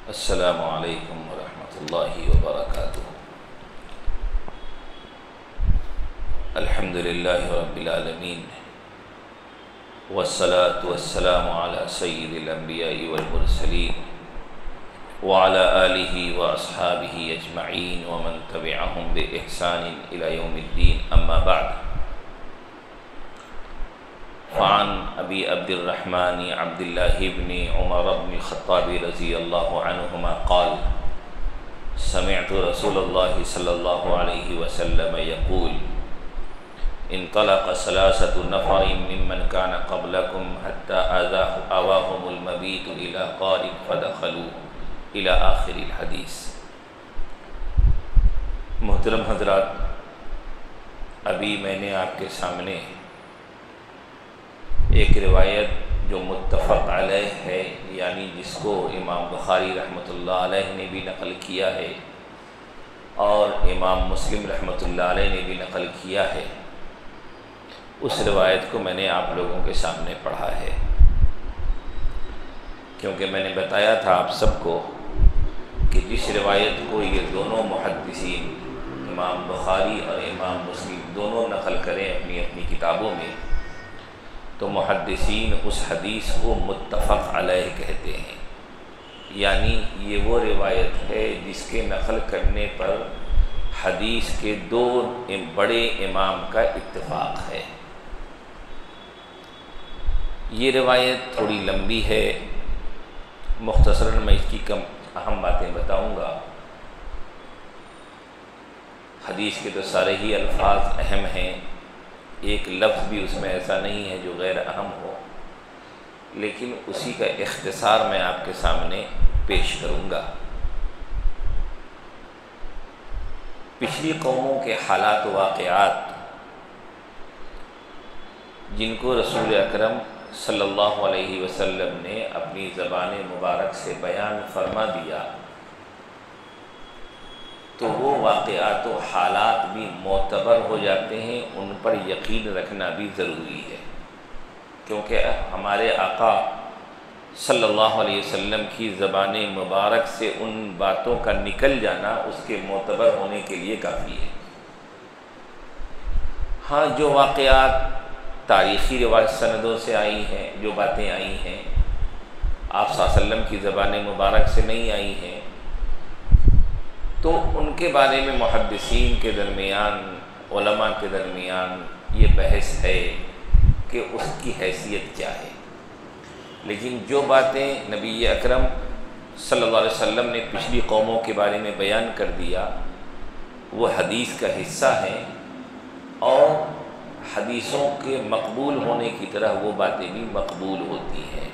अस्सलामु अलैकुम वरहमतुल्लाहि वबरकातुहू। अल्हम्दुलिल्लाहि रब्बिल आलमीन वस्सलातु वस्सलामु अला सय्यिदिल अंबिया'i वल मुरसलीन व अला आलिहि व अस्हाबिहि अजमईन व मन तबिअहुम बि इहसानिन इला यौमिद्दीन, अम्मा बअद। फ़ान अबी अब्दुर्रहमान अब्दुल्लाह इब्न उमर इब्न ख़त्ताब रज़ियल्लाहु अन्हुमा क़ाल समिअतु रसूलल्लाहि सल्लल्लाहु अलैहि वसल्लम यक़ूल इंतलक़ सलासतु नफ़रिन मिम्मन कान क़ब्लकुम हत्ता आवाहुमुल मबीतु इला क़ारिन फ़दख़लू इला आख़िरिल हदीस। मोहतरम हज़रात, अभी मैंने आपके सामने एक रिवायत जो मुत्तफ़क़ अलैह है, यानी जिसको इमाम बुखारी रहमतुल्लाह अलैह ने भी नक़ल किया है और इमाम मुस्लिम रहमतुल्लाह अलैह ने भी नक़ल किया है, उस रिवायत को मैंने आप लोगों के सामने पढ़ा है। क्योंकि मैंने बताया था आप सबको कि जिस रिवायत को ये दोनों मुहद्दिसीन इमाम बुखारी और इमाम मुस्लिम दोनों नक़ल करें अपनी अपनी किताबों में, तो मुहद्दिसीन उस हदीस को मुत्तफ़क़ अलैह कहते हैं। यानी ये वो रिवायत है जिसके नक़ल करने पर हदीस के दो बड़े इमाम का इत्तिफ़ाक़ है। ये रिवायत थोड़ी लंबी है, मुख्तसरन मैं इसकी कम अहम बातें बताऊंगा। हदीस के तो सारे ही अल्फाज अहम हैं, एक लफ्ज़ भी उसमें ऐसा नहीं है जो गैर अहम हो, लेकिन उसी का इख्तिसार मैं आपके सामने पेश करूंगा। पिछली कौमों के हालात वाक़यात जिनको रसूल अकरम सल्लल्लाहु अलैहि वसल्लम ने अपनी ज़बान मुबारक से बयान फरमा दिया, तो वो वाक़यात व हालात भी मोतबर हो जाते हैं, उन पर यकीन रखना भी ज़रूरी है। क्योंकि हमारे आका सल्लल्लाहु अलैहि वसल्लम की ज़बान मुबारक से उन बातों का निकल जाना उसके मोतबर होने के लिए काफ़ी है। हाँ, जो वाक़यात तारीख़ी रिवायत सनदों से आई हैं, जो बातें आई हैं आप सल्लल्लाहु अलैहि वसल्लम की ज़बान मुबारक से नहीं आई हैं, तो उनके बारे में मुहद्दिसीन के दरमियान, उलमा के दरमियान ये बहस है कि उसकी हैसियत क्या है। लेकिन जो बातें नबी अकरम सल्लल्लाहु अलैहि वसल्लम ने पिछली कौमों के बारे में बयान कर दिया, वो हदीस का हिस्सा हैं और हदीसों के मकबूल होने की तरह वो बातें भी मकबूल होती हैं।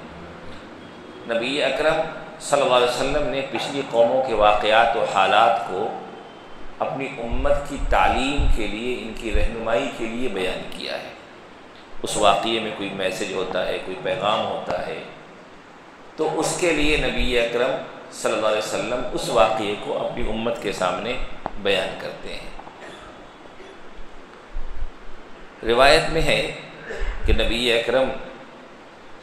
नबी अकरम सल्लल्लाहु अलैहि वसल्लम ने पिछली कौमों के वाक़यात व हालात को अपनी उम्मत की तालीम के लिए, इनकी रहनुमाई के लिए बयान किया है। उस वाक़ये में कोई मैसेज होता है, कोई पैगाम होता है, तो उसके लिए नबी अकरम सल्लल्लाहु अलैहि वसल्लम उस वाक़ये को अपनी उम्मत के सामने बयान करते हैं। रिवायत में है कि नबी अकरम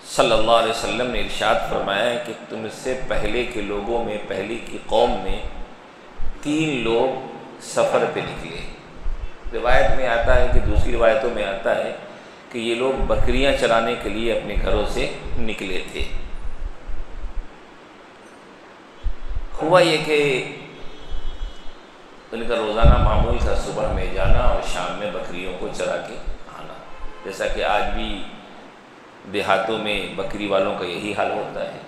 सल्लल्लाहु अलैहि वसल्लम ने इरशाद फरमाया कि तुमसे पहले के लोगों में, पहले की कौम में 3 लोग सफ़र पे निकले। रिवायत में आता है कि दूसरी रिवायतों में आता है कि ये लोग बकरियां चराने के लिए अपने घरों से निकले थे। हुआ ये कि उनका रोज़ाना मामूल था सुबह में जाना और शाम में बकरियों को चरा के आना, जैसा कि आज भी देहातों में बकरी वालों का यही हाल होता है।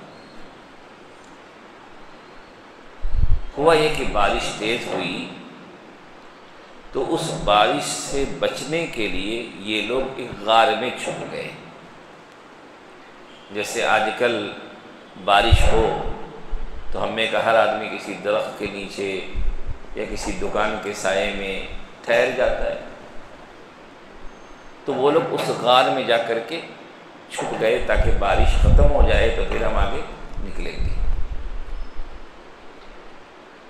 हुआ ये कि बारिश तेज़ हुई, तो उस बारिश से बचने के लिए ये लोग एक गार में छुप गए। जैसे आजकल बारिश हो तो हमें का हर आदमी किसी दरख्त के नीचे या किसी दुकान के साये में ठहर जाता है, तो वो लोग उस गार में जा कर के छुप गए ताकि बारिश ख़त्म हो जाए तो फिर हम आगे निकलेंगे।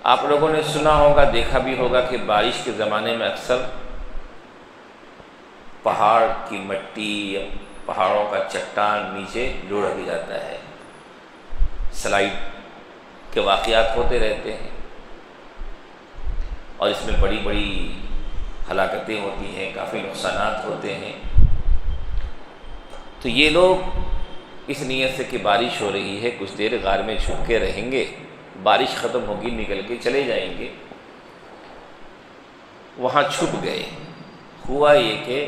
आप लोगों ने सुना होगा, देखा भी होगा कि बारिश के ज़माने में अक्सर पहाड़ की मिट्टी या पहाड़ों का चट्टान नीचे लुढ़क जाता है, स्लाइड के वाक़यात होते रहते हैं और इसमें बड़ी बड़ी हलाकतें होती हैं, काफ़ी नुकसानात होते हैं। तो ये लोग इस नीयत से कि बारिश हो रही है, कुछ देर गार में छुप के रहेंगे, बारिश ख़त्म होगी निकल के चले जाएंगे, वहाँ छुप गए। हुआ ये कि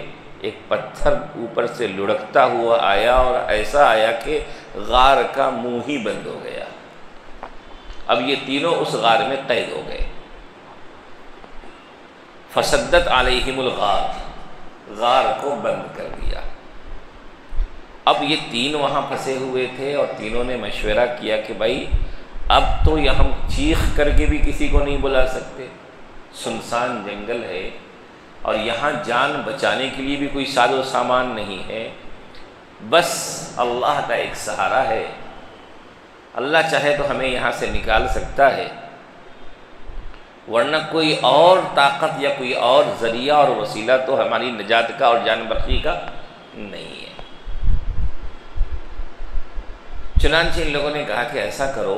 एक पत्थर ऊपर से लुढ़कता हुआ आया और ऐसा आया कि गार का मुंह ही बंद हो गया। अब ये तीनों उस गार में कैद हो गए। फसद्दत अलैहिमुल गार, गार को बंद कर दिया। अब ये तीन वहाँ फंसे हुए थे और तीनों ने मशवरा किया कि भाई अब तो यह हम चीख करके भी किसी को नहीं बुला सकते, सुनसान जंगल है और यहाँ जान बचाने के लिए भी कोई साजो सामान नहीं है, बस अल्लाह का एक सहारा है। अल्लाह चाहे तो हमें यहाँ से निकाल सकता है, वरना कोई और ताकत या कोई और ज़रिया और वसीला तो हमारी निजात का और जान बख्शी का नहीं है। चुनांचे इन लोगों ने कहा कि ऐसा करो,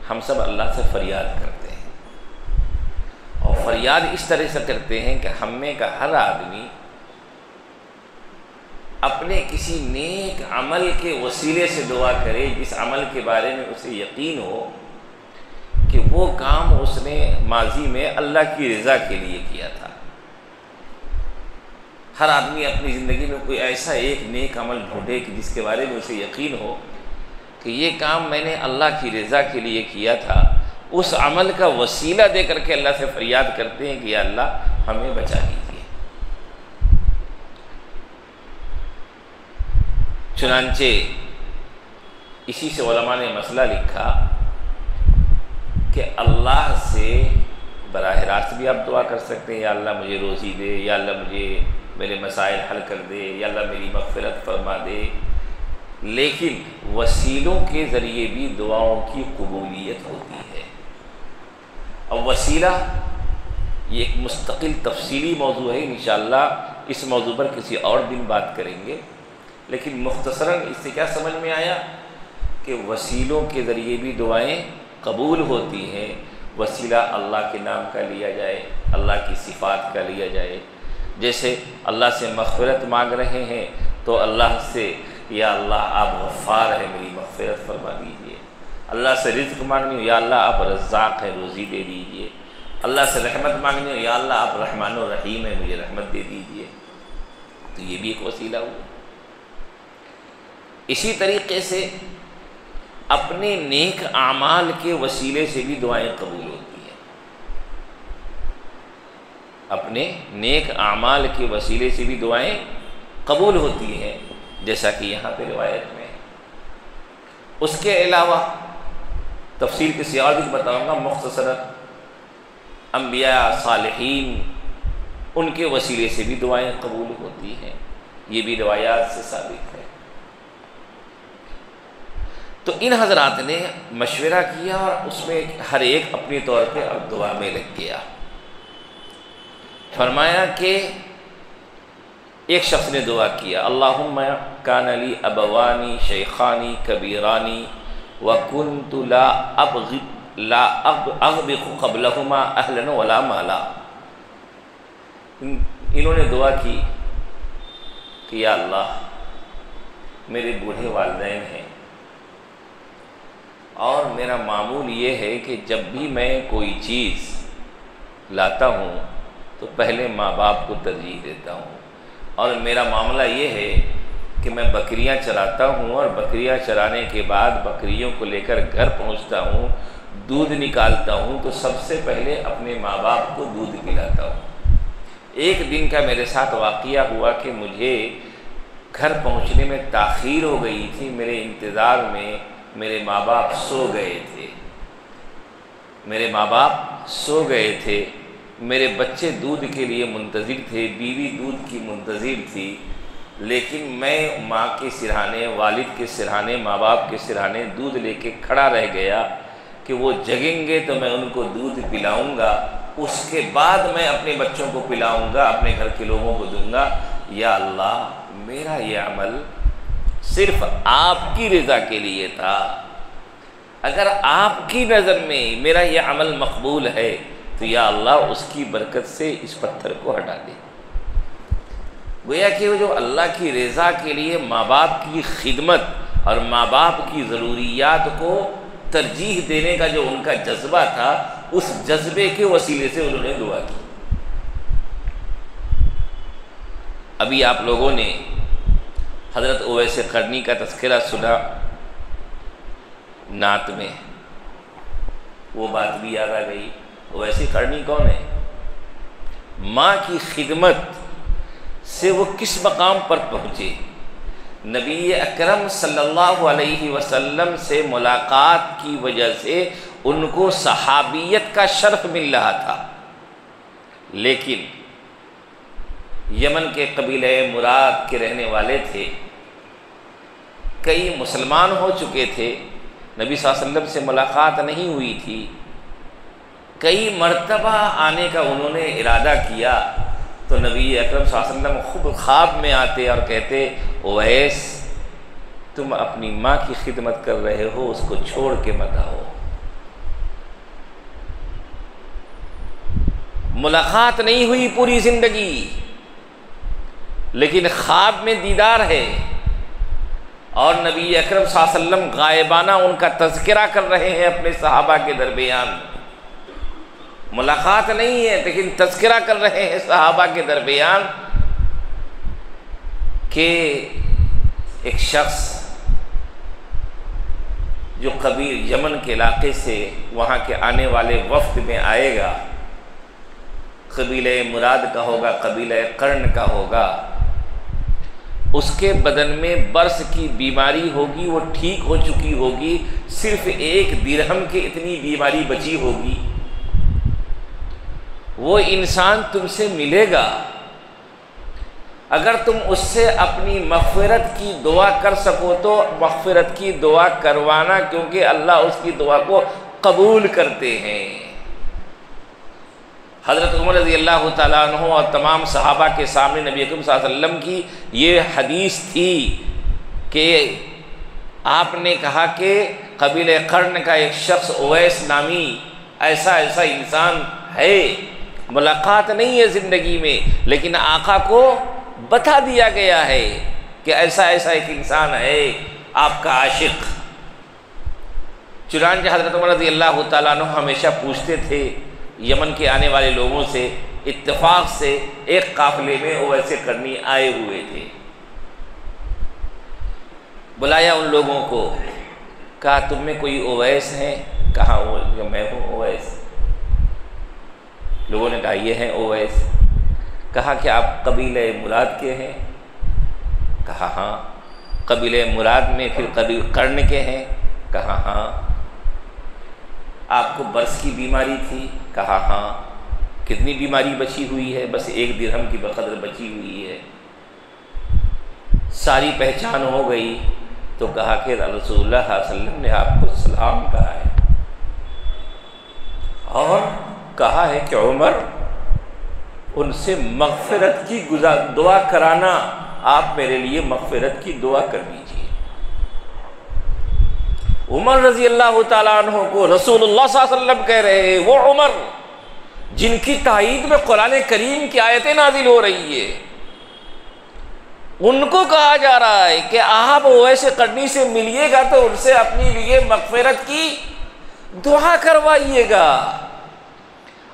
हम सब अल्लाह से फरियाद करते हैं और फरियाद इस तरह से करते हैं कि हम में का हर आदमी अपने किसी नेक अमल के वसीले से दुआ करे जिस अमल के बारे में उसे यकीन हो कि वो काम उसने माजी में अल्लाह की रज़ा के लिए किया था। हर आदमी अपनी ज़िंदगी में कोई ऐसा एक नेक अमल ढूंढे कि जिसके बारे में उसे यकीन हो कि ये काम मैंने अल्लाह की रज़ा के लिए किया था। उस अमल का वसीला दे करके अल्लाह से फरियाद करते हैं कि या अल्लाह हमें बचा लीजिए। चुनांचे इसी से उलमा ने मसला लिखा कि अल्लाह से बराह रास्त भी आप दुआ कर सकते हैं, या अल्लाह मुझे रोज़ी दे, या अल्लाह मुझे मेरे मसाइल हल कर दे, या अल्लाह मेरी मग़फ़िरत फरमा दे। लेकिन वसीलों के ज़रिए भी दुआओं की कबूलियत होती है। और वसीला ये एक मुस्तकिल तफसीली मौजू है, इंशाअल्लाह इस मौजू पर किसी और दिन बात करेंगे। लेकिन मुख्तसरन इससे क्या समझ में आया कि वसीलों के ज़रिए भी दुआएं कबूल होती हैं। वसीला अल्लाह के नाम का लिया जाए, अल्लाह की सिफ़ात का लिया जाए। जैसे अल्लाह से मग़फ़िरत मांग रहे हैं तो अल्लाह से या अल्लाह आप गफ़ार है, मेरी मग़फ़िरत फरमा दीजिए। अल्लाह से रिज़्क़ मांगनी हो, या अल्लाह आप रज़्ज़ाक़ है, रोज़ी दे दीजिए। अल्लाह से रहमत मांगनी हो, या अल्लाह आप रहमान और रहीम है, मुझे रहमत दे दीजिए। तो ये भी एक वसीला हुआ। इसी तरीके से अपने नेक आमाल के वसीले से भी दुआएं कबूल होती हैं। अपने नेक आमाल के वसीले से भी दुआएं कबूल होती हैं, जैसा कि यहाँ पे रिवायत में है। उसके अलावा तफसील किसी और भी बताऊँगा मुख्तसरन, अम्बिया सालिहीन उनके वसीले से भी दुआएं कबूल होती हैं। ये भी रिवायात से साबित है। तो इन हजरात ने मशवरा किया और उसमें हर एक अपने तौर पे अब दुआ में लग गया। फरमाया कि एक शख्स ने दुआ किया, अल्लाहुम्मा कान ली अबवानी शैखानी कबीरानी व कुन्तु ला अग़बिक़ु क़ब्लहुमा अहलन वला माला। इन्होंने दुआ की कि या अल्लाह मेरे बूढ़े वालिदैन हैं और मेरा मामूल ये है कि जब भी मैं कोई चीज़ लाता हूँ तो पहले माँ बाप को तरजीह देता हूँ। और मेरा मामला ये है कि मैं बकरियाँ चराता हूँ और बकरियाँ चराने के बाद बकरियों को लेकर घर पहुँचता हूँ, दूध निकालता हूँ तो सबसे पहले अपने माँ बाप को दूध पिलाता हूँ। एक दिन का मेरे साथ वाक़या हुआ कि मुझे घर पहुँचने में ताख़ीर हो गई थी। मेरे इंतज़ार में मेरे माँ बाप सो गए थे, मेरे माँ बाप सो गए थे। मेरे बच्चे दूध के लिए मुंतज़िर थे, बीवी दूध की मुंतज़िर थी। लेकिन मैं माँ के सिरहाने, वालिद के सिरहाने, माँ बाप के सिरहाने दूध लेके खड़ा रह गया कि वो जगेंगे तो मैं उनको दूध पिलाऊंगा, उसके बाद मैं अपने बच्चों को पिलाऊंगा, अपने घर के लोगों को दूंगा। या अल्लाह मेरा ये अमल सिर्फ़ आपकी रज़ा के लिए था, अगर आपकी नज़र में मेरा ये अमल मकबूल है तो या अल्लाह उसकी बरकत से इस पत्थर को हटा दे। गोया कि वो जो अल्लाह की रज़ा के लिए माँ बाप की खिदमत और माँ बाप की ज़रूरियात को तरजीह देने का जो उनका जज्बा था, उस जज्बे के वसीले से उन्होंने दुआ की। अभी आप लोगों ने हज़रत उवैस क़रनी का तज़किरा सुना नात में, वो बात भी याद आ गई। उवैस क़रनी कौन है? माँ की खिदमत से वो किस मकाम पर पहुँचे। नबी अकरम सल्लल्लाहु अलैहि वसल्लम से मुलाकात की वजह से उनको सहाबियत का शर्फ मिल रहा था, लेकिन यमन के कबीले मुराद के रहने वाले थे, कई मुसलमान हो चुके थे, नबी सल्लल्लाहु अलैहि वसल्लम से मुलाकात नहीं हुई थी। कई मर्तबा आने का उन्होंने इरादा किया तो नबी अकरम सल्लल्लाहु अलैहि वसल्लम खुद ख्वाब में आते और कहते, उवैस तुम अपनी माँ की खिदमत कर रहे हो, उसको छोड़ के मत आओ। मुलाकात नहीं हुई पूरी ज़िंदगी, लेकिन ख्वाब में दीदार है और नबी अकरम सल्लल्लाहु अलैहि वसल्लम गायबाना उनका तज़किरा कर रहे हैं अपने सहाबा के दरमियान। मुलाकात नहीं है लेकिन तज़किरा कर रहे हैं सहाबा के दरमियान कि एक शख्स जो कबीर यमन के इलाके से वहाँ के आने वाले वफ्द में आएगा, कबीले मुराद का होगा, कबीले कर्ण का होगा, उसके बदन में बर्स की बीमारी होगी, वो ठीक हो चुकी होगी, सिर्फ 1 दिरहम की इतनी बीमारी बची होगी। वो इंसान तुमसे मिलेगा, अगर तुम उससे अपनी मग़फ़िरत की दुआ कर सको तो मग़फ़िरत की दुआ करवाना, क्योंकि अल्लाह उसकी दुआ को कबूल करते हैं। हज़रत उमर रज़ी अल्लाह तआला अन्हु और तमाम सहाबा के सामने नबी अकरम सल्लल्लाहु अलैहि वसल्लम की ये हदीस थी कि आपने कहा कि कबीले कर्ण का एक शख्स उवैस नामी ऐसा ऐसा इंसान है, मुलाकात नहीं है ज़िंदगी में, लेकिन आका को बता दिया गया है कि ऐसा ऐसा एक इंसान है आपका आशिक। चुनांचे हज़रत उमर रज़ी अल्लाह तआला अन्हु हमेशा पूछते थे यमन के आने वाले लोगों से, इत्तेफाक से एक काफ़िले में उवैस क़रनी आए हुए थे। बुलाया उन लोगों को, कहा तुम में कोई उवैस है? कहा वो मैं हूँ उवैस। लोगों ने कहा ये हैं उवैस। कहा कि आप कबीले मुराद के हैं? कहा हाँ। कबीले मुराद में फिर कबील कर्ण के हैं? कहा हाँ। आपको बर्स की बीमारी थी? कहा हाँ। कितनी बीमारी बची हुई है? बस 1 दिरहम की बकदर बची हुई है। सारी पहचान हो गई तो कहा कि रसूलुल्लाह सल्लल्लाहु अलैहि वसल्लम ने आपको सलाम कहा है और कहा है कि उमर उनसे मग़फ़िरत की दुआ कराना, आप मेरे लिए मग़फ़िरत की दुआ कर दीजिए। उमर रज़ी अल्लाह तआला अन्हु को रसूलुल्लाह सल्लल्लाहु अलैहि वसल्लम कह रहे हैं, वो उमर जिनकी ताईद में कुरान करीम की आयतें नाज़िल हो रही है, उनको कहा जा रहा है कि आप उवैस क़रनी से मिलिएगा तो उनसे अपने लिए मग़फ़िरत की दुआ करवाइएगा।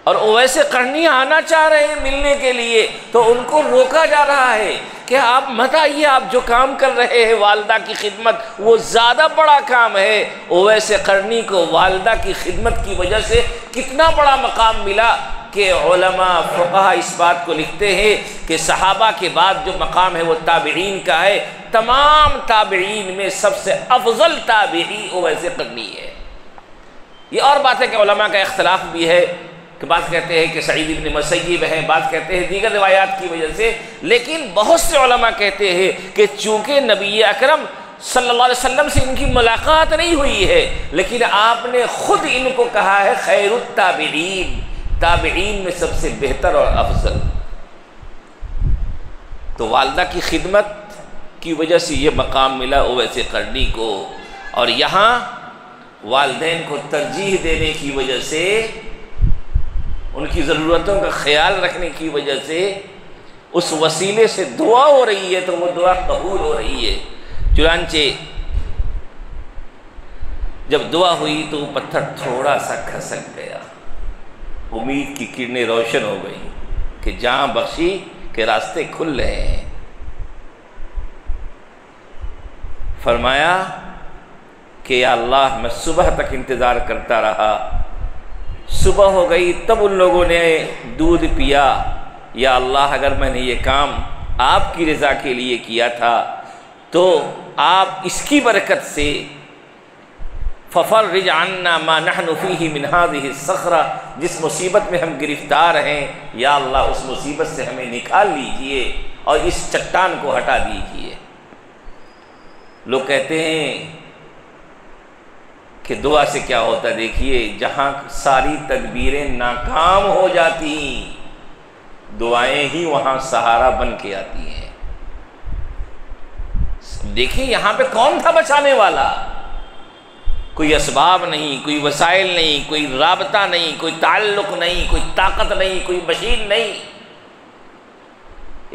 और उवैस क़रनी आना चाह रहे हैं मिलने के लिए तो उनको रोका जा रहा है कि आप मत आइए, आप जो काम कर रहे हैं वालदा की खिदमत, वो ज़्यादा बड़ा काम है। उवैस क़रनी को वालदा की खिदमत की वजह से कितना बड़ा मकाम मिला कि उलमा फ़ुक़हा इस बात को लिखते हैं कि सहाबा के बाद जो मकाम है वो ताबईन का है। तमाम ताबईन में सबसे अफजल ताबई उवैस क़रनी है। ये और बात है कि उलमा का इख्तलाफ भी है कि बात कहते हैं कि सईद इब्न मुसय्यब हैं, बात कहते हैं दीगर रिवायात की वजह से, लेकिन बहुत से उलमा कहते हैं कि चूँकि नबी अकरम सल्लल्लाहु अलैहि वसल्लम से इनकी मुलाकात नहीं हुई है, लेकिन आपने ख़ुद इनको कहा है खैरुत ताबईन, ताबईन में सबसे बेहतर और अफजल। तो वालदा की खिदमत की वजह से ये मकाम मिला उवैस क़रनी को। और यहाँ वालिदैन को तरजीह देने की वजह से, उनकी ज़रूरतों का ख्याल रखने की वजह से उस वसीले से दुआ हो रही है, तो वो दुआ कबूल हो रही है। चुनांचे जब दुआ हुई तो वो पत्थर थोड़ा सा खसक गया, उम्मीद की किरणें रोशन हो गई कि जहाँ बख्शी के रास्ते खुल रहे हैं। फरमाया कि या अल्लाह, मैं सुबह तक इंतज़ार करता रहा, सुबह हो गई तब उन लोगों ने दूध पिया। या अल्लाह, अगर मैंने ये काम आपकी रज़ा के लिए किया था तो आप इसकी बरकत से फ़फ़र्रिज अन्ना मा नहनु फ़ीही मिन हाज़िहि सख़रा, जिस मुसीबत में हम गिरफ़्तार हैं, या अल्लाह उस मुसीबत से हमें निकाल लीजिए और इस चट्टान को हटा दीजिए। लोग कहते हैं कि दुआ से क्या होता है। देखिए, जहाँ सारी तदबीरें नाकाम हो जाती, दुआएं ही वहाँ सहारा बन के आती हैं। देखिए, यहाँ पे कौन था बचाने वाला? कोई असबाब नहीं, कोई वसाइल नहीं, कोई राबता नहीं, कोई ताल्लुक नहीं, कोई ताकत नहीं, कोई मशीन नहीं,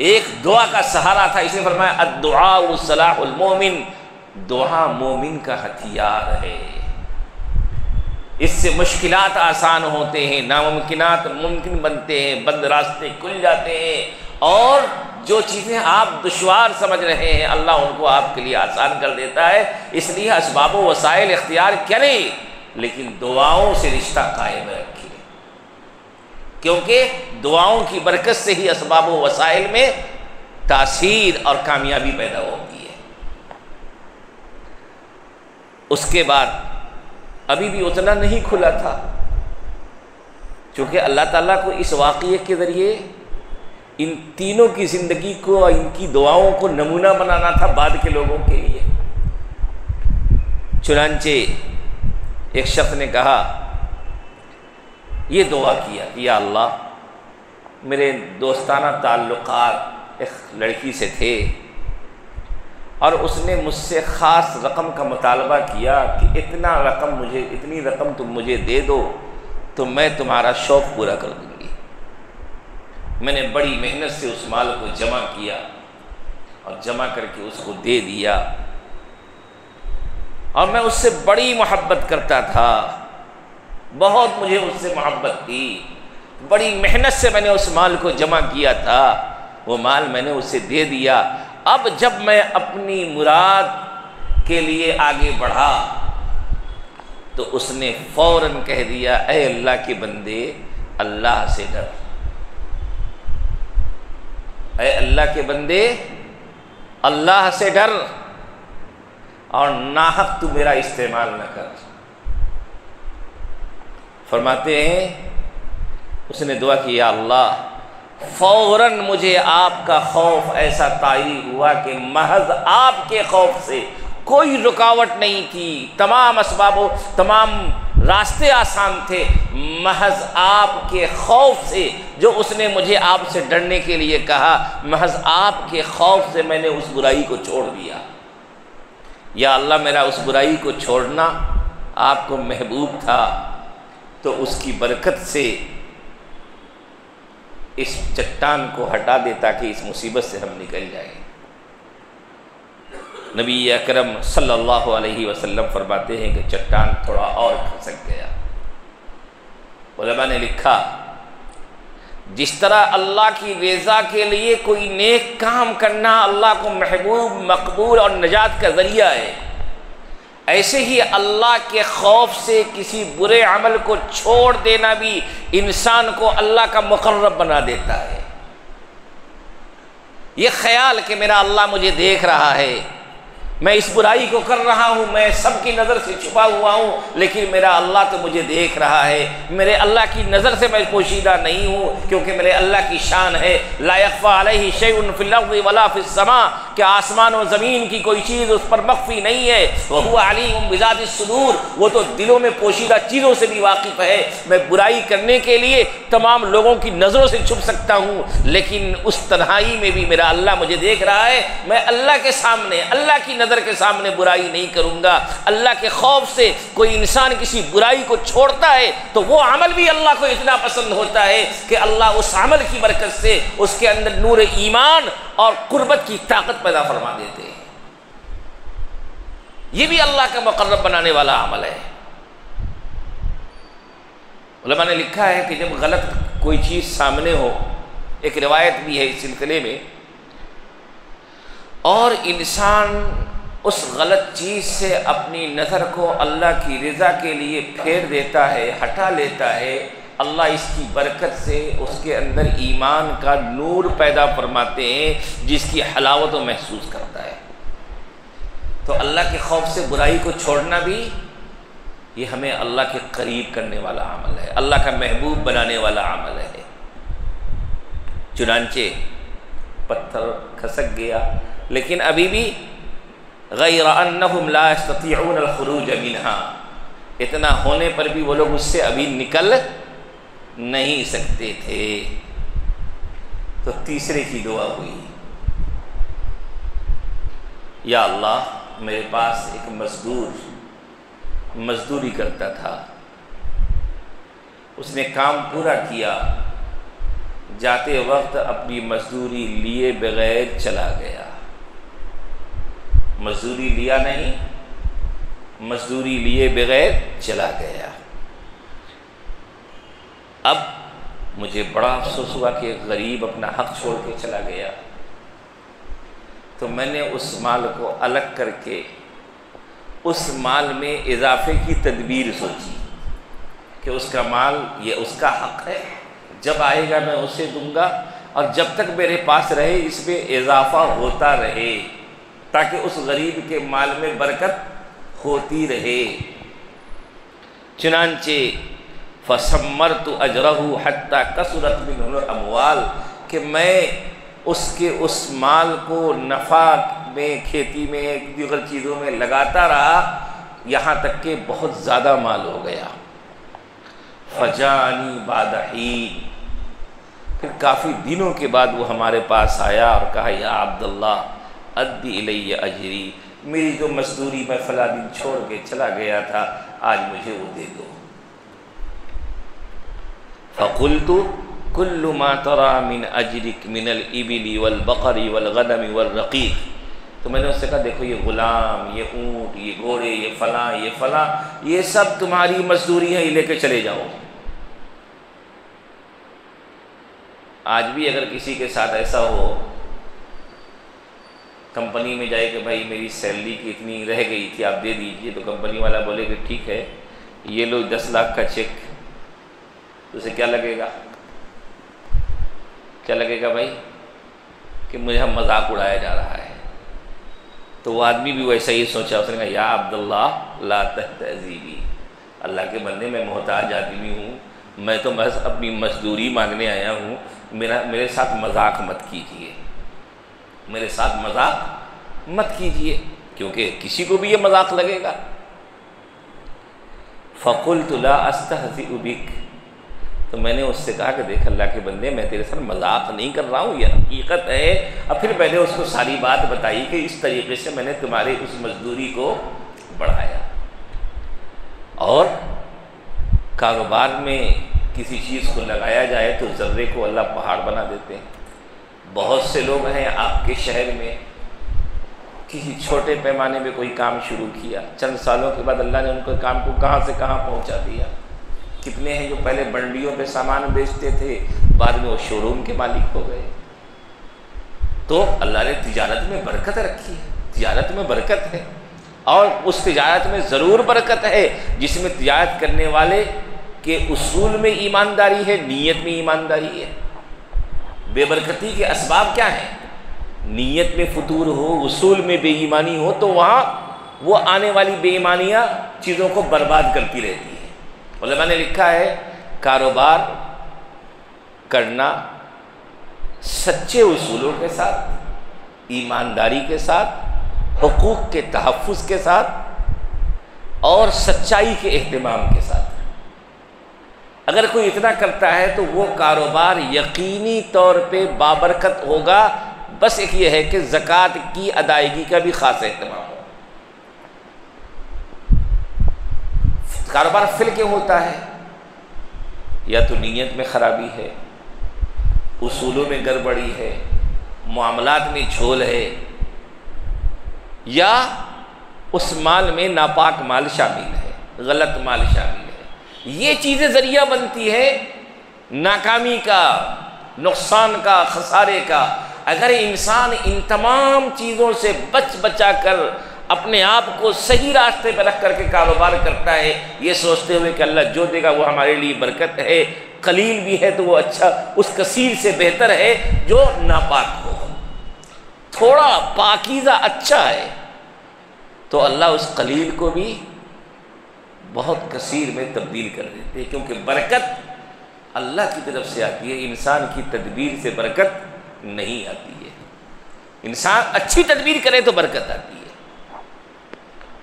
एक दुआ का सहारा था। इसने फरमाया अद्दुआ सलाहुल मोमिन, दुआ मोमिन का हथियार है। इससे मुश्किलात आसान होते हैं, नामुमकिनात मुमकिन बनते हैं, बंद रास्ते खुल जाते हैं, और जो चीज़ें आप दुश्वार समझ रहे हैं अल्लाह उनको आपके लिए आसान कर देता है। इसलिए असबाब व वसाइल इख्तियार करें, लेकिन दुआओं से रिश्ता कायम रखिए, क्योंकि दुआओं की बरकत से ही असबाब व वसाइल में तासीर और कामयाबी पैदा होती है। उसके बाद अभी भी उतना नहीं खुला था, क्योंकि अल्लाह ताला को इस वाक़ये के ज़रिए इन तीनों की ज़िंदगी को और इनकी दुआओं को नमूना बनाना था बाद के लोगों के लिए। चुनांचे एक शख्स ने कहा, ये दुआ किया कि या अल्लाह, मेरे दोस्ताना ताल्लुकात एक लड़की से थे और उसने मुझसे ख़ास रकम का मुतालबा किया कि इतना रकम मुझे, इतनी रकम तुम मुझे दे दो तो मैं तुम्हारा शौक़ पूरा कर दूँगी। मैंने बड़ी मेहनत से उस माल को जमा किया और जमा करके उसको दे दिया, और मैं उससे बड़ी मोहब्बत करता था, बहुत मुझे उससे मोहब्बत थी, बड़ी मेहनत से मैंने उस माल को जमा किया था, वो माल मैंने उसे दे दिया। अब जब मैं अपनी मुराद के लिए आगे बढ़ा तो उसने फ़ौरन कह दिया, ऐ अल्लाह के बंदे, अल्लाह से डर, ऐ अल्लाह के बंदे, अल्लाह से डर, और नाहक तू मेरा इस्तेमाल न कर। फरमाते हैं उसने दुआ की, या अल्लाह, फ़ौरन मुझे आपका खौफ ऐसा तारी हुआ कि महज आपके खौफ से कोई रुकावट नहीं थी, तमाम असबाबों, तमाम रास्ते आसान थे, महज आपके खौफ से, जो उसने मुझे आपसे डरने के लिए कहा, महज आपके खौफ से मैंने उस बुराई को छोड़ दिया। या अल्लाह, मेरा उस बुराई को छोड़ना आपको महबूब था, तो उसकी बरकत से इस चट्टान को हटा दे ताकि इस मुसीबत से हम निकल जाएं। नबी अकरम सल्लल्लाहु अलैहि वसल्लम फरमाते हैं कि चट्टान थोड़ा और खसक गया। उलमा ने लिखा, जिस तरह अल्लाह की रज़ा के लिए कोई नेक काम करना अल्लाह को महबूब, मकबूल और नजात का ज़रिया है, ऐसे ही अल्लाह के खौफ से किसी बुरे अमल को छोड़ देना भी इंसान को अल्लाह का मुकर्रब बना देता है। ये ख्याल कि मेरा अल्लाह मुझे देख रहा है, मैं इस बुराई को कर रहा हूँ, मैं सबकी नज़र से छुपा हुआ हूँ, लेकिन मेरा अल्लाह तो मुझे देख रहा है, मेरे अल्लाह की नज़र से मैं पोशीदा नहीं हूँ, क्योंकि मेरे अल्लाह की शान है, ला यख्फा अलैहि शैउन फिल अर्ज़ि वला फिस समा, कि आसमान और ज़मीन की कोई चीज़ उस पर मख्फी नहीं है, व हुवा अलीमुम बिज़ातिस सुदूर, वो तो दिलों में पोशीदा चीज़ों से भी वाकिफ़ है। मैं बुराई करने के लिए तमाम लोगों की नज़रों से छुप सकता हूँ, लेकिन उस तन्हाई में भी मेरा अल्लाह मुझे देख रहा है, मैं अल्लाह के सामने, अल्लाह की नज़र के सामने बुराई नहीं करूँगा। अल्लाह के खौफ से कोई इंसान किसी बुराई को छोड़ता है तो वो अमल भी अल्लाह को इतना पसंद होता है कि अल्लाह उस अमल की बरकत से उसके अंदर नूर ईमान और कुर्बत की ताकत पैदा फरमा देते हैं। ये भी अल्लाह का मुकर्रब बनाने वाला अमल है। उलमा ने लिखा है कि जब गलत कोई चीज़ सामने हो, एक रिवायत भी है इस सिलसिले में, और इंसान उस गलत चीज़ से अपनी नज़र को अल्लाह की रज़ा के लिए फेर देता है, हटा लेता है, अल्लाह इसकी बरकत से उसके अंदर ईमान का नूर पैदा फरमाते हैं जिसकी हलावत वो महसूस करता है। तो अल्लाह के खौफ से बुराई को छोड़ना भी ये हमें अल्लाह के करीब करने वाला अमल है, अल्लाह का महबूब बनाने वाला अमल है। चुनांचे पत्थर खसक गया, लेकिन अभी भी गैर अन्नहुम ला यस्ततीऊन अल-खुरूज मिन्हा, इतना होने पर भी वो लोग उससे अभी निकल नहीं सकते थे। तो तीसरे की दुआ हुई, या अल्लाह मेरे पास एक मजदूरी करता था, उसने काम पूरा किया, जाते वक्त अपनी मजदूरी लिए बगैर चला गया। मजदूरी लिया नहीं, मजदूरी लिए बगैर चला गया। अब मुझे बड़ा अफसोस हुआ कि एक गरीब अपना हक छोड़ के चला गया। तो मैंने उस माल को अलग करके उस माल में इजाफे की तदबीर सोची कि उसका माल ये उसका हक है, जब आएगा मैं उसे दूंगा, और जब तक मेरे पास रहे इसमें इजाफा होता रहे, ताकि उस गरीब के माल में बरकत होती रहे। चुनांचे फसम्मरतु अजरहु हत्ता कसरत मिनहुल अमवाल, कि मैं उसके उस माल को नफ़ा में, खेती में, दीगर चीज़ों में लगाता रहा, यहाँ तक कि बहुत ज़्यादा माल हो गया। फजानी बादहीन, फिर काफ़ी दिनों के बाद वो हमारे पास आया और कहा, या अब्दुल्लाह अद्दी इलैया अजरी, मेरी जो मजदूरी मैं फला दिन छोड़ के चला गया था, आज मुझे वो दे दो। फ़क़ुल्तु कुल्लु मा तरा मिन अजरिक मिनल इबिली वल बकरी वल गनमी वल रक़ीक़, तो मैंने उससे कहा, देखो ये ग़ुलाम, ये ऊँट, ये घोड़े, ये फ़लाँ, ये सब तुम्हारी मजदूरी है, ये लेके चले जाओ। आज भी अगर किसी के साथ ऐसा हो, कंपनी में जाए कि भाई मेरी सैलरी की इतनी रह गई थी, आप दे दीजिए, तो कंपनी वाला बोले कि ठीक है, ये लो 10 लाख का चेक, तो उसे क्या लगेगा? क्या लगेगा भाई कि मुझे हम मजाक उड़ाया जा रहा है। तो वो आदमी भी वैसा ही सोचा, उसने कहा, या अब्दुल्लाह ला तहतज़ीबी, अल्लाह के बंदे मैं मोहताज आदमी हूँ, मैं तो बस अपनी मजदूरी मांगने आया हूँ, मेरे साथ मजाक मत कीजिए, मेरे साथ मजाक मत कीजिए, क्योंकि किसी को भी ये मजाक लगेगा। फ़क़ुल्तु ला अस्तहज़िउ बिक, तो मैंने उससे कहा कि देख अल्लाह के बंदे, मैं तेरे साथ मजाक नहीं कर रहा हूँ, ये हकीकत है। अब फिर मैंने उसको सारी बात बताई कि इस तरीके से मैंने तुम्हारी उस मजदूरी को बढ़ाया। और कारोबार में किसी चीज़ को लगाया जाए तो ज़र्रे को अल्लाह पहाड़ बना देते हैं। बहुत से लोग हैं आपके शहर में, किसी छोटे पैमाने में कोई काम शुरू किया, चंद सालों के बाद अल्लाह ने उनको काम को कहाँ से कहाँ पहुँचा दिया। कितने हैं जो पहले मंडियों पे सामान बेचते थे, बाद में वो शोरूम के मालिक हो गए। तो अल्लाह ने तिजारत में बरकत रखी है, तिजारत में बरकत है, और उस तिजारत में ज़रूर बरकत है जिसमें तिजारत करने वाले के उसूल में ईमानदारी है, नीयत में ईमानदारी है। बेबरकती के असबाब क्या हैं? नीयत में फतूर हो, उसूल में बेईमानी हो, तो वहाँ वो आने वाली बेईमानियाँ चीज़ों को बर्बाद करती रहती है। उलमा ने लिखा है, कारोबार करना सच्चे उसूलों के साथ, ईमानदारी के साथ, हुकूक के तहफ़्फ़ुज़ के साथ और सच्चाई के एहतमाम के साथ। अगर कोई इतना करता है तो वो कारोबार यकीनी तौर पे बाबरकत होगा। बस एक ये है कि ज़कात की अदायगी का भी ख़ास एहतमाम हो। कारोबार फेल क्यों होता है? या तो नीयत में ख़राबी है, उसूलों में गड़बड़ी है, मामलात में झोल है, या उस माल में नापाक माल शामिल है, गलत माल शामिल है। ये चीज़ें ज़रिया बनती है नाकामी का, नुकसान का, खसारे का। अगर इंसान इन तमाम चीज़ों से बचा कर अपने आप को सही रास्ते पर रख करके कारोबार करता है, ये सोचते हुए कि अल्लाह जो देगा वो हमारे लिए बरकत है, कलील भी है तो वो अच्छा, उस कसीर से बेहतर है जो नापाक हो, थोड़ा पाकीज़ा अच्छा है, तो अल्लाह उस कलील को भी बहुत कसीर में तब्दील कर देते हैं। क्योंकि बरकत अल्लाह की तरफ से आती है, इंसान की तदबीर से बरकत नहीं आती है। इंसान अच्छी तदबीर करे तो बरकत आती है,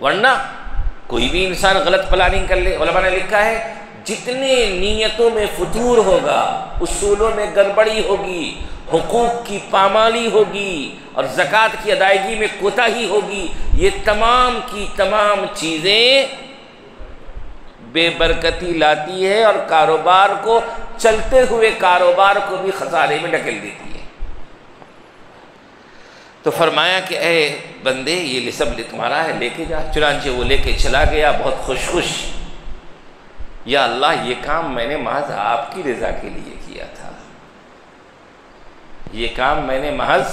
वरना कोई भी इंसान गलत प्लानिंग कर ले। उलमा ने लिखा है जितने नीयतों में फतूर होगा, उसूलों में गड़बड़ी होगी, हुकूक की पामाली होगी और ज़कात की अदायगी में कोताही होगी, ये तमाम की तमाम चीज़ें बेबरकती लाती है और कारोबार को, चलते हुए कारोबार को भी खसारे में ढकेल देती है। तो फरमाया कि ए बंदे, ये सब तुम्हारा है, लेके जा। चुनांचे वो लेके चला गया बहुत खुश खुश। या अल्लाह, ये काम मैंने महज आपकी रज़ा के लिए किया था, ये काम मैंने महज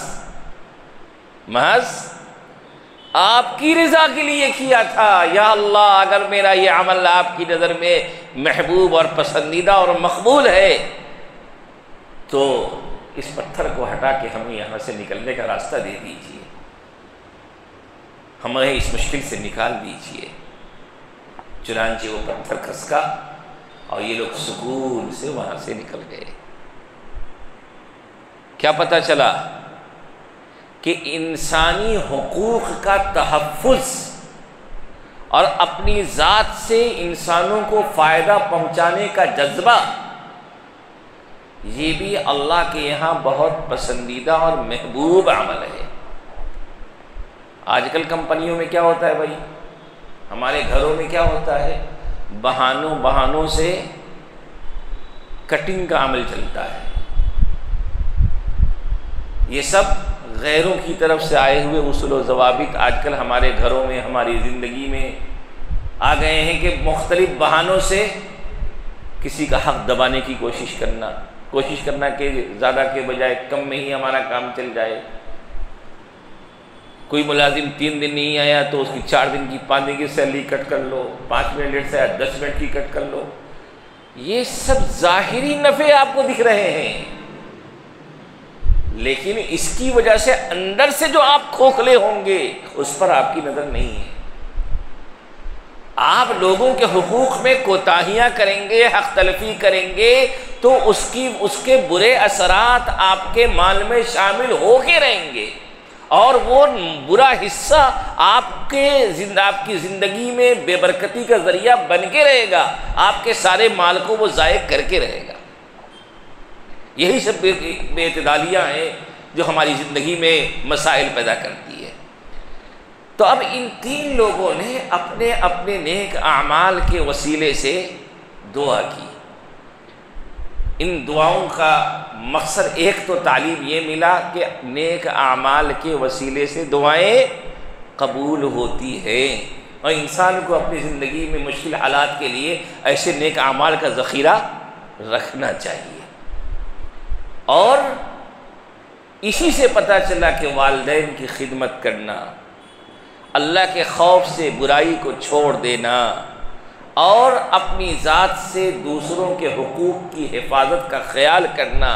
आपकी रज़ा के लिए किया था। या अल्लाह, अगर मेरा ये अमल आपकी नज़र में महबूब और पसंदीदा और मकबूल है तो इस पत्थर को हटा के हमें यहाँ से निकलने का रास्ता दे दीजिए, हमें इस मुश्किल से निकाल दीजिए। चुनांचे वो पत्थर खसका और ये लोग सुकून से वहाँ से निकल गए। क्या पता चला कि इंसानी हुकूक का तहफ़्फ़ुज़ और अपनी ज़ात से इंसानों को फ़ायदा पहुँचाने का जज्बा, ये भी अल्लाह के यहाँ बहुत पसंदीदा और महबूब अमल है। आजकल कंपनियों में क्या होता है भाई, हमारे घरों में क्या होता है, बहानों से कटिंग का अमल चलता है। ये सब गैरों की तरफ से आए हुए उसूल व ज़वाबित आजकल हमारे घरों में, हमारी ज़िंदगी में आ गए हैं कि मुख्तलिफ़ बहानों से किसी का हक़ दबाने की कोशिश करना कि ज़्यादा के बजाय कम में ही हमारा काम चल जाए। कोई मुलाजिम 3 दिन नहीं आया तो उसकी 4 दिन की 5 दिन की सैलरी कट कर लो, 5 मिनट लेट से आया 10 मिनट की कट कर लो। ये सब ज़ाहिरी नफ़े आपको दिख रहे हैं, लेकिन इसकी वजह से अंदर से जो आप खोखले होंगे उस पर आपकी नज़र नहीं है। आप लोगों के हुकूक में कोताहियाँ करेंगे, हक़ तलफ़ी करेंगे तो उसके बुरे असरात आपके माल में शामिल हो के रहेंगे और वो बुरा हिस्सा आपकी ज़िंदगी में बेबरकती का ज़रिया बन के रहेगा, आपके सारे माल को वो ज़ाय करके रहेगा। यही सब बेइतदालियाँ हैं जो हमारी ज़िंदगी में मसाइल पैदा करती है। तो अब इन 3 लोगों ने अपने अपने नेक आमाल के वसीले से दुआ की। इन दुआओं का मकसद एक तो तालीम ये मिला कि नेक आमाल के वसीले से दुआएं कबूल होती हैं और इंसान को अपनी ज़िंदगी में मुश्किल हालात के लिए ऐसे नेक आमाल का ज़ख़ीरा रखना चाहिए। और इसी से पता चला कि वालिदैन की खिदमत करना, अल्लाह के खौफ से बुराई को छोड़ देना और अपनी ज़ात से दूसरों के हुकूक की हिफाजत का ख्याल करना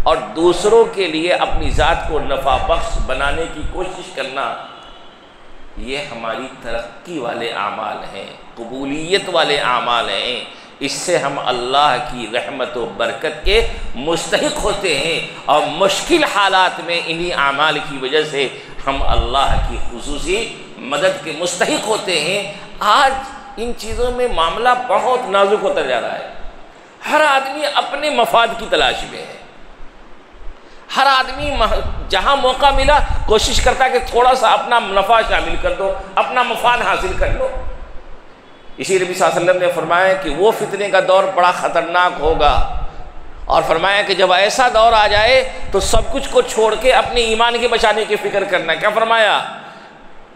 और दूसरों के लिए अपनी ज़ात को नफ़ा बख्श बनाने की कोशिश करना, ये हमारी तरक्की वाले आमाल हैं, कबूलियत वाले आमाल हैं। इससे हम अल्लाह की रहमत व बरकत के मुस्तहिक होते हैं और मुश्किल हालात में इन्हीं आमाल की वजह से हम अल्लाह की खुसूसी मदद के मुस्तहिक होते हैं। आज इन चीज़ों में मामला बहुत नाजुक होता जा रहा है। हर आदमी अपने मफाद की तलाश में है। हर आदमी जहाँ मौका मिला कोशिश करता है कि थोड़ा सा अपना नफ़ा शामिल कर दो, अपना मफाद हासिल कर लो। इसी नबी सल्लल्लाहु अलैहि वसल्लम ने फरमाया कि वो फितने का दौर बड़ा ख़तरनाक होगा, और फरमाया कि जब ऐसा दौर आ जाए तो सब कुछ को छोड़ के अपने ईमान के बचाने की फ़िक्र करना। क्या फरमाया?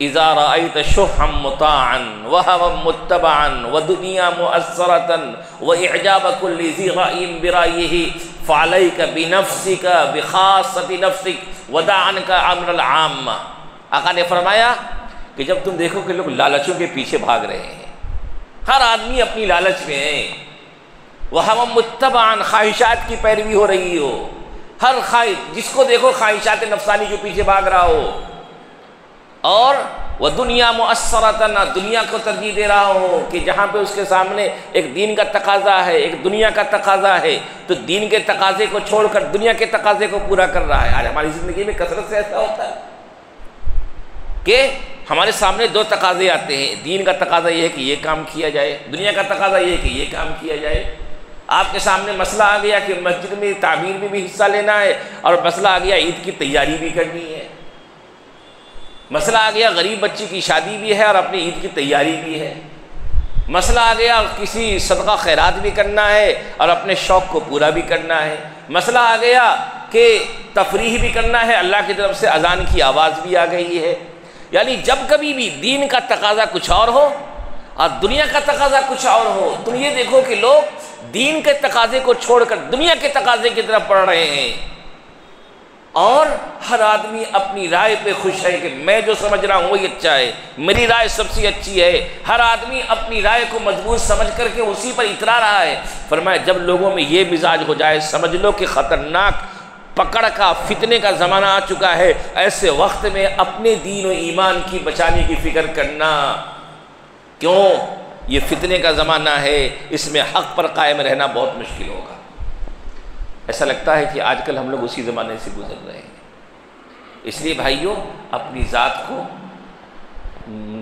इज़ा रअयत शुहम मुताअन व हवन मुत्तबअन व दुनिया मुअस्सरतन व इअजाब कुल्ली ज़ी राइन बिराइही फ़अलैका बिनफ्सिका बिखासति नफ्सिक व दअनका अम्रल आम्मा। आका ने फरमाया कि जब तुम देखो कि लोग लालचों के पीछे भाग रहे हैं, हर आदमी अपनी लालच में है, वह हम मुत्तबान ख्वाहिशात की पैरवी हो रही हो, हर ख्वाहिश जिसको देखो ख्वाहिशात नफसानी के पीछे भाग रहा हो, और वह दुनिया मुअस्सरतन दुनिया को तरजीह दे रहा हो कि जहाँ पे उसके सामने एक दीन का तकाजा है, एक दुनिया का तकाजा है, तो दीन के तकाजे को छोड़कर दुनिया के तकाजे को पूरा कर रहा है। आज हमारी ज़िंदगी में कसरत से ऐसा होता है कि हमारे सामने दो तकाजे आते हैं। दीन का तकाजा ये है कि ये काम किया जाए, दुनिया का तकाजा ये है कि ये काम किया जाए। आपके सामने मसला आ गया कि मस्जिद में तामीर में भी हिस्सा लेना है, और मसला आ गया ईद की तैयारी भी करनी है, मसला आ गया गरीब बच्ची की शादी भी है और अपनी ईद की तैयारी भी है, मसला आ गया किसी सदका खैरात भी करना है और अपने शौक़ को पूरा भी करना है, मसला आ गया कि तफरीह भी करना है, अल्लाह की तरफ से अजान की आवाज़ भी आ गई है। यानी जब कभी भी दीन का तकाजा कुछ और हो और दुनिया का तकाजा कुछ और हो, तुम ये देखो कि लोग दीन के तकाजे को छोड़कर दुनिया के तकाजे की तरफ बढ़ रहे हैं, और हर आदमी अपनी राय पे खुश है कि मैं जो समझ रहा हूँ वही अच्छा है, मेरी राय सबसे अच्छी है। हर आदमी अपनी राय को मजबूत समझ करके उसी पर इतरा रहा है। फरमाया जब लोगों में ये मिजाज हो जाए, समझ लो कि ख़तरनाक पकड़ का फितने का ज़माना आ चुका है। ऐसे वक्त में अपने दीन और ईमान की बचाने की फ़िक्र करना, क्यों? ये फितने का ज़माना है, इसमें हक़ पर कायम रहना बहुत मुश्किल होगा। ऐसा लगता है कि आजकल हम लोग उसी ज़माने से गुजर रहे हैं। इसलिए भाइयों, अपनी ज़ात को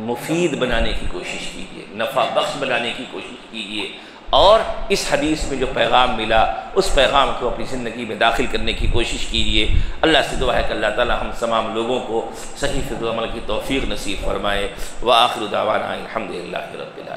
मुफीद बनाने की कोशिश कीजिए, नफ़ा बख्श बनाने की कोशिश कीजिए, और इस हदीस में जो पैगाम मिला उस पैगाम को अपनी ज़िंदगी में दाखिल करने की कोशिश कीजिए। अल्लाह से दुआ है कि अल्लाह ताला हम तमाम लोगों को सही फ़िक्र अमल की तौफ़ीक़ नसीब फरमाए। व आखिर दावाना अल्हम्दुलिल्लाहि रब्बिल आलमीन।